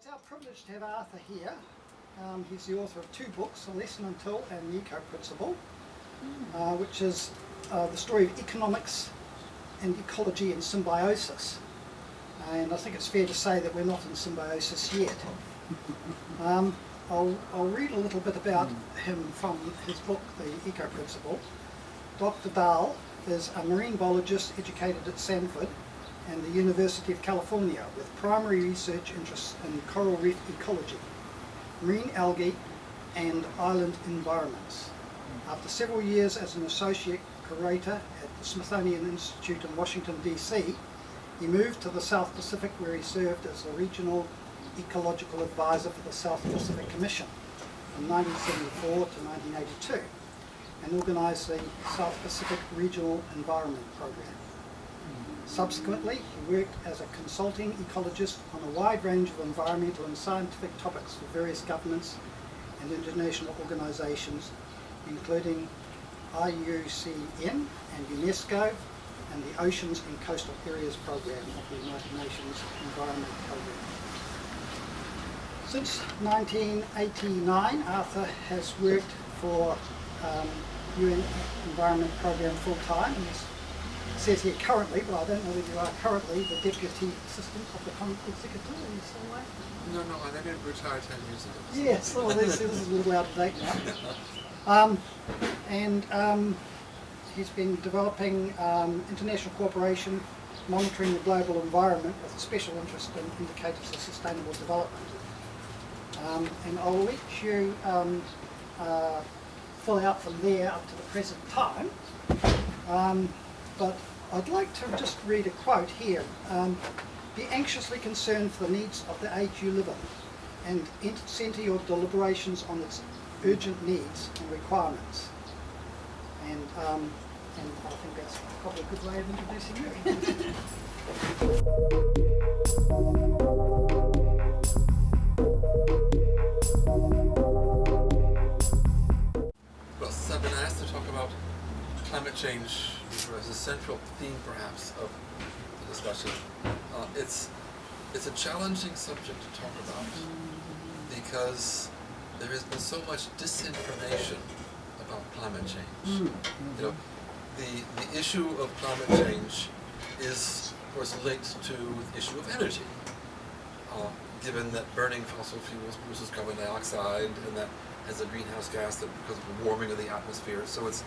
It's our privilege to have Arthur here. He's the author of two books, A Lesson in Till and The Eco Principle, which is the story of economics and ecology in symbiosis. And I think it's fair to say that we're not in symbiosis yet. I'll read a little bit about him from his book, The Eco Principle. Dr. Dahl is a marine biologist educated at Stanford and the University of California with primary research interests in coral reef ecology, marine algae and island environments. After several years as an associate curator at the Smithsonian Institute in Washington, D.C., he moved to the South Pacific where he served as the regional ecological advisor for the South Pacific Commission from 1974 to 1982 and organised the South Pacific Regional Environment Program. Subsequently, he worked as a consulting ecologist on a wide range of environmental and scientific topics for various governments and international organisations, including IUCN and UNESCO and the Oceans and Coastal Areas Program of the United Nations Environment Program. Since 1989, Arthur has worked for UN Environment Program full-time, and it says here currently, but I don't know whether you are currently the Deputy Assistant of the Executive. Are you still away? No, I think I retired 10 years ago. So. Yes, well, this is a little out of date now. He's been developing international cooperation, monitoring the global environment with a special interest in indicators of sustainable development. And I'll let you fill out from there up to the present time. But I'd like to just read a quote here. Be anxiously concerned for the needs of the age you live in and centre your deliberations on its urgent needs and requirements. And I think that's probably a good way of introducing you. Well, since I've been asked to talk about climate change as a central theme, perhaps, of the discussion, it's a challenging subject to talk about because there has been so much disinformation about climate change. You know, the issue of climate change is, of course, linked to the issue of energy, given that burning fossil fuels produces carbon dioxide, and that has a greenhouse gas that because of the warming of the atmosphere. So it's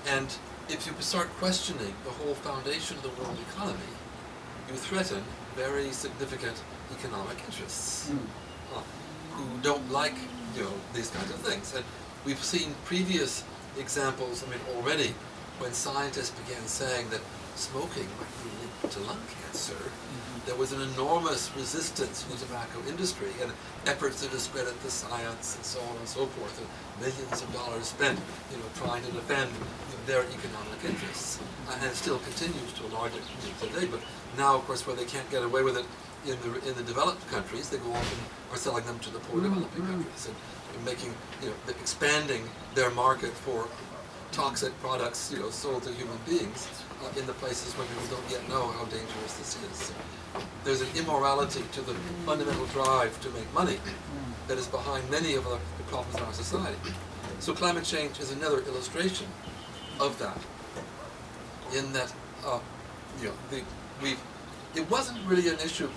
and if you start questioning the whole foundation of the world economy, you threaten very significant economic interests who don't like these kinds of things. And we've seen previous examples. I mean, already when scientists began saying that smoking might be linked to lung cancer, there was an enormous resistance in the tobacco industry and efforts to discredit the science and so on and so forth, and millions of dollars spent, trying to defend their economic interests, and it still continues to a large extent today. But now, of course, where they can't get away with it in the developed countries, they go off and are selling them to the poor developing countries and making, expanding their market for toxic products, sold to human beings in the places where people don't yet know how dangerous this is. There's an immorality to the fundamental drive to make money that is behind many of the problems in our society. So climate change is another illustration of that. In that, it wasn't really an issue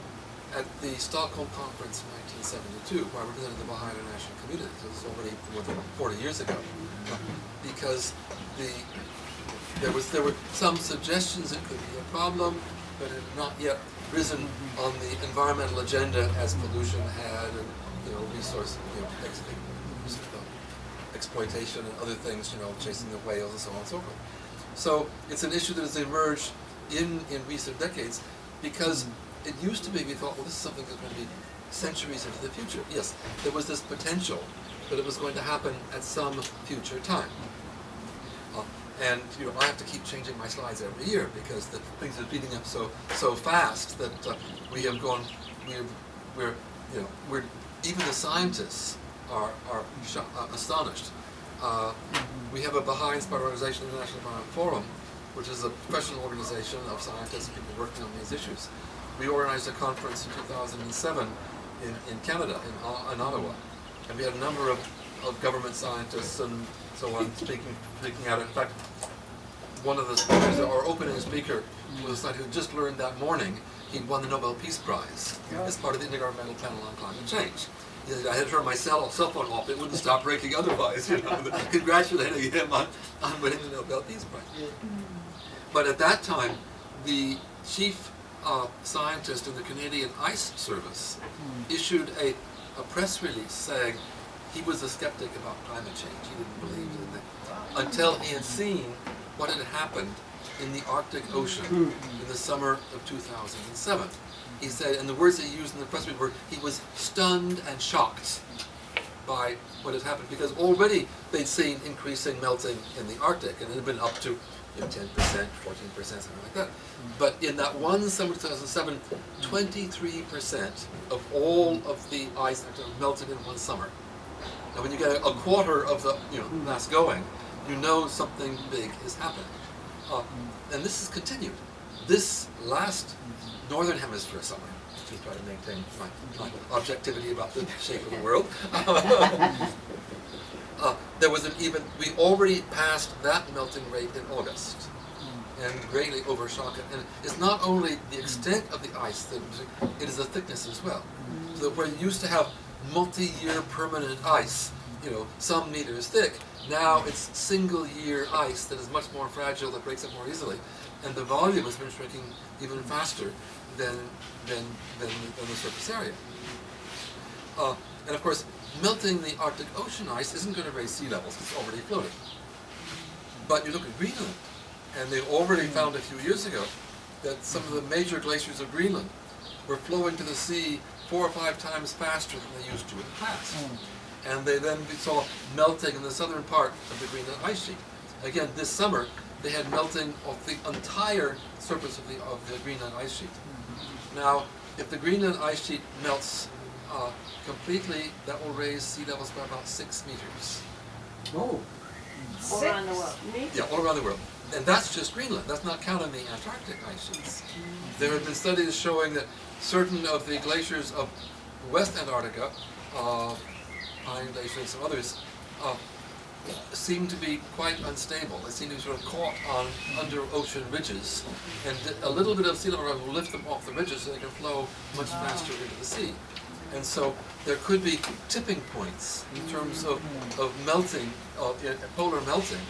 at the Stockholm Conference in 1972, where I represented the Baha'i International Community. So it was already more than 40 years ago, because there were some suggestions it could be a problem, but it had not yet risen on the environmental agenda as pollution had, and resource exploitation and other things, chasing the whales and so on and so forth. So it's an issue that has emerged in recent decades because it used to be, we thought, well, this is something that's going to be centuries into the future. Yes, there was this potential that it was going to happen at some future time. And I have to keep changing my slides every year because the things are speeding up so fast that we have gone. We're even the scientists are astonished. We have a Baha'i-inspired organization, the International Environment Forum, which is a professional organization of scientists and people working on these issues. We organized a conference in 2007 in Canada, in Ottawa. And we had a number of government scientists and so on speaking out. In fact, one of the speakers, our opening speaker, was a scientist who just learned that morning he'd won the Nobel Peace Prize as part of the Intergovernmental Panel on Climate Change. He said, I had to turn my cell phone off, it wouldn't stop breaking otherwise, congratulating him on winning the Nobel Peace Prize. But at that time, the chief scientist in the Canadian Ice Service issued a press release saying he was a skeptic about climate change. He didn't believe in it until he had seen what had happened in the Arctic Ocean in the summer of 2007. He said, and the words that he used in the press release were, he was stunned and shocked by what had happened, because already they'd seen increasing melting in the Arctic, and it had been up to 10%, 14%, something like that. But in that one summer 2007, 23% of all of the ice melted in one summer. Now when you get a quarter of the mass going, you know something big is happening. And this has continued. This last Northern Hemisphere summer, to try to maintain my objectivity about the shape of the world, there was we already passed that melting rate in August and greatly overshot it. And it's not only the extent of the ice, it is the thickness as well. So that where you used to have multi-year permanent ice, some meters thick, now it's single-year ice that is much more fragile, that breaks up more easily. And the volume has been shrinking even faster than the surface area. And of course, melting the Arctic Ocean ice isn't going to raise sea levels, it's already floating. But you look at Greenland, and they already found a few years ago that some of the major glaciers of Greenland were flowing to the sea 4 or 5 times faster than they used to in the past. And they then saw melting in the southern part of the Greenland ice sheet. Again, this summer, they had melting of the entire surface of the Greenland ice sheet. Now, if the Greenland ice sheet melts completely, that will raise sea levels by about 6 meters. Oh. All around the world. Yeah, all around the world. And that's just Greenland. That's not counting the Antarctic ice sheets. There have been studies showing that certain of the glaciers of West Antarctica, Pine Glacier and some others, seem to be quite unstable. They seem to be sort of caught on under ocean ridges, and a little bit of sea level rise will lift them off the ridges so they can flow much faster into the sea. And so there could be tipping points in terms of melting, polar melting,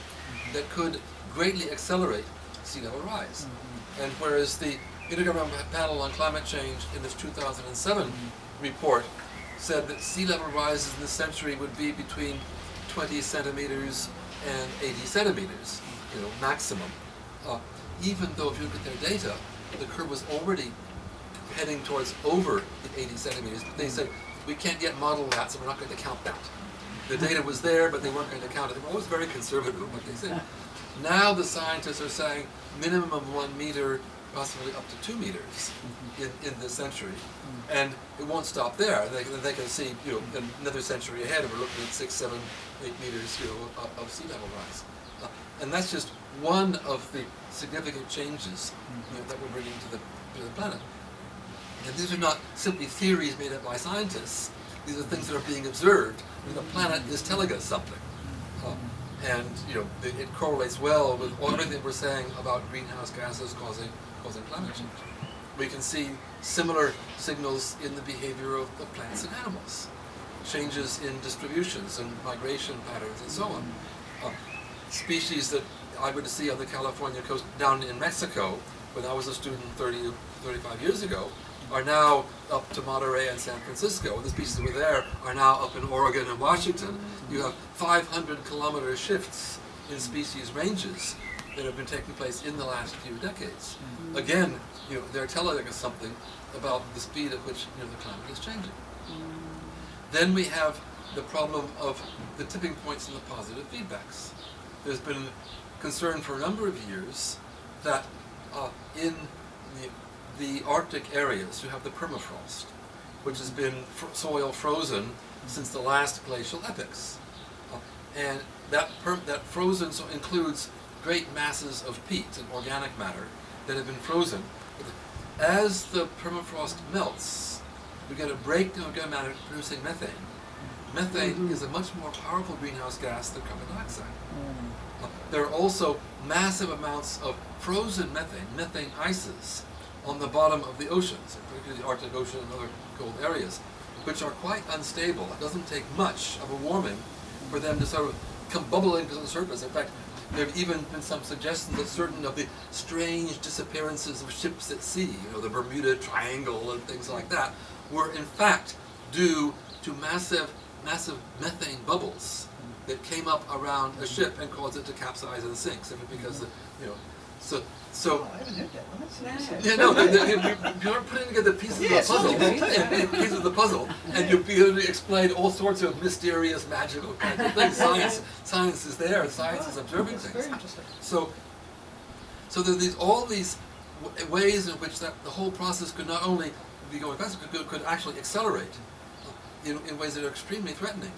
that could greatly accelerate sea level rise. And whereas the Intergovernmental Panel on Climate Change in this 2007 report said that sea level rises in this century would be between 20 centimeters and 80 centimeters, maximum. Even though if you look at their data, the curve was already heading towards over the 80 centimeters, but they said, we can't yet model that, so we're not going to count that. The data was there, but they weren't going to count it. They were always very conservative in what they said. Now the scientists are saying minimum of 1 meter, possibly up to 2 meters in this century. And it won't stop there. They can see, another century ahead, and we're looking at 6, 7, 8 meters, of sea level rise. And that's just one of the significant changes that we're bringing to the planet. And these are not simply theories made up by scientists. These are things that are being observed. The planet is telling us something. And it correlates well with everything we're saying about greenhouse gases causing climate change. We can see similar signals in the behavior of plants and animals, changes in distributions and migration patterns and so on. Species that I would see on the California coast down in Mexico when I was a student 30, 35 years ago are now up to Monterey and San Francisco. And the species that were there are now up in Oregon and Washington. You have 500-kilometer shifts in species ranges that have been taking place in the last few decades. Again, they're telling us something about the speed at which the climate is changing. Then we have the problem of the tipping points and the positive feedbacks. There's been concern for a number of years that in the Arctic areas you have the permafrost, which has been soil frozen since the last glacial epochs. And that frozen includes great masses of peat and organic matter that have been frozen. As the permafrost melts, we get a breakdown of producing methane. Methane is a much more powerful greenhouse gas than carbon dioxide. There are also massive amounts of frozen methane ices, on the bottom of the oceans, particularly the Arctic Ocean and other cold areas, which are quite unstable. It doesn't take much of a warming for them to sort of come bubbling to the surface. In fact, there have even been some suggestions that certain of the strange disappearances of ships at sea, the Bermuda Triangle and things like that, were in fact due to massive methane bubbles that came up around a ship and caused it to capsize and sink, simply because so Oh, I haven't heard that one. That's No. interesting. you're putting together pieces Yes, of the puzzle, okay. pieces of the puzzle, and you're able to explain all sorts of mysterious, magical kinds of things. Science is there, and science is observing That's things. very interesting. So there are all these ways in which the whole process could not only be going faster, could actually accelerate in ways that are extremely threatening.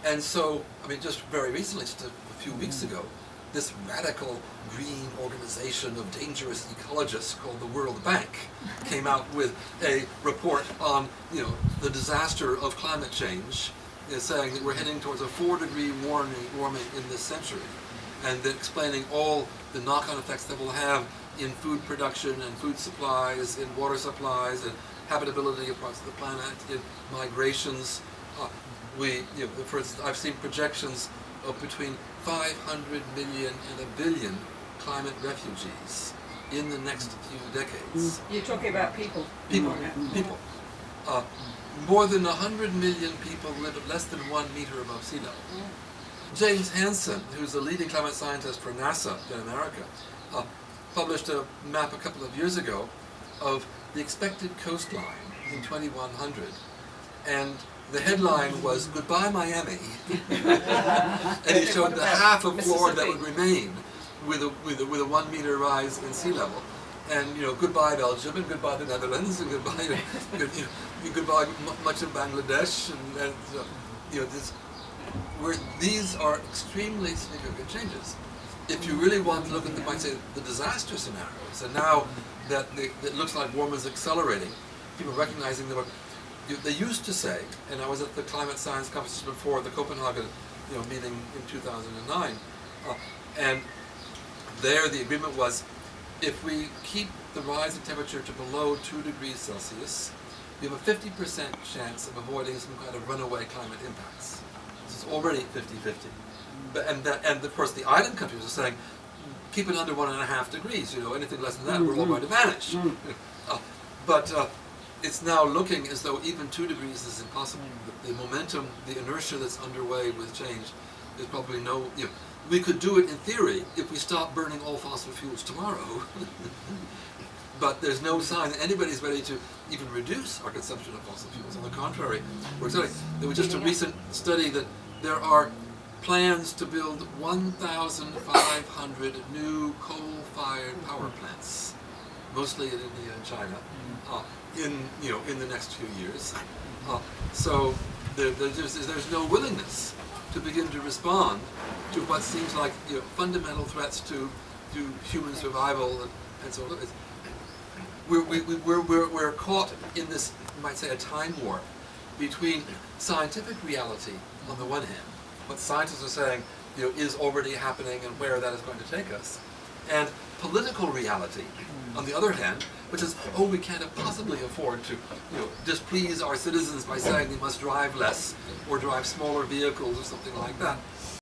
And so, just very recently, just a few weeks ago, this radical green organization of dangerous ecologists called the World Bank came out with a report on the disaster of climate change, saying that we're heading towards a 4-degree warming in this century, and then explaining all the knock-on effects that will have in food production and food supplies, in water supplies, and habitability of parts of the planet, in migrations. For instance, I've seen projections of between 500 million and 1 billion climate refugees in the next few decades. You're talking about people. People. More than 100 million people live at less than 1 meter above sea level. James Hansen, who's a leading climate scientist for NASA in America, published a map a couple of years ago of the expected coastline in 2100, and the headline was "Goodbye Miami," and he showed the half of Florida that would remain with a 1 meter rise in sea level, and goodbye Belgium, and goodbye the Netherlands, and goodbye goodbye much of Bangladesh, and these are extremely significant changes. If you really want to look at the disaster scenarios, and now that it looks like warming is accelerating, people recognizing that. They used to say, and I was at the climate science conference before the Copenhagen meeting in 2009, and there the agreement was, if we keep the rise in temperature to below 2 degrees Celsius, we have a 50% chance of avoiding some kind of runaway climate impacts. This is already 50-50. And of course the island countries are saying, keep it under 1.5 degrees, anything less than that, we're all going to vanish. But it's now looking as though even 2 degrees is impossible. The momentum, the inertia that's underway with change is probably we could do it in theory if we stop burning all fossil fuels tomorrow. But there's no sign that anybody's ready to even reduce our consumption of fossil fuels. On the contrary, there was just a recent study that there are plans to build 1,500 new coal-fired power plants, mostly in India and China, in the next few years. So there's no willingness to begin to respond to what seems like fundamental threats to human survival and so on. We're caught in this, you might say, a time warp between scientific reality on the one hand, what scientists are saying is already happening and where that is going to take us, and political reality on the other hand, which is, we can't possibly afford to displease our citizens by saying they must drive less or drive smaller vehicles or something like that.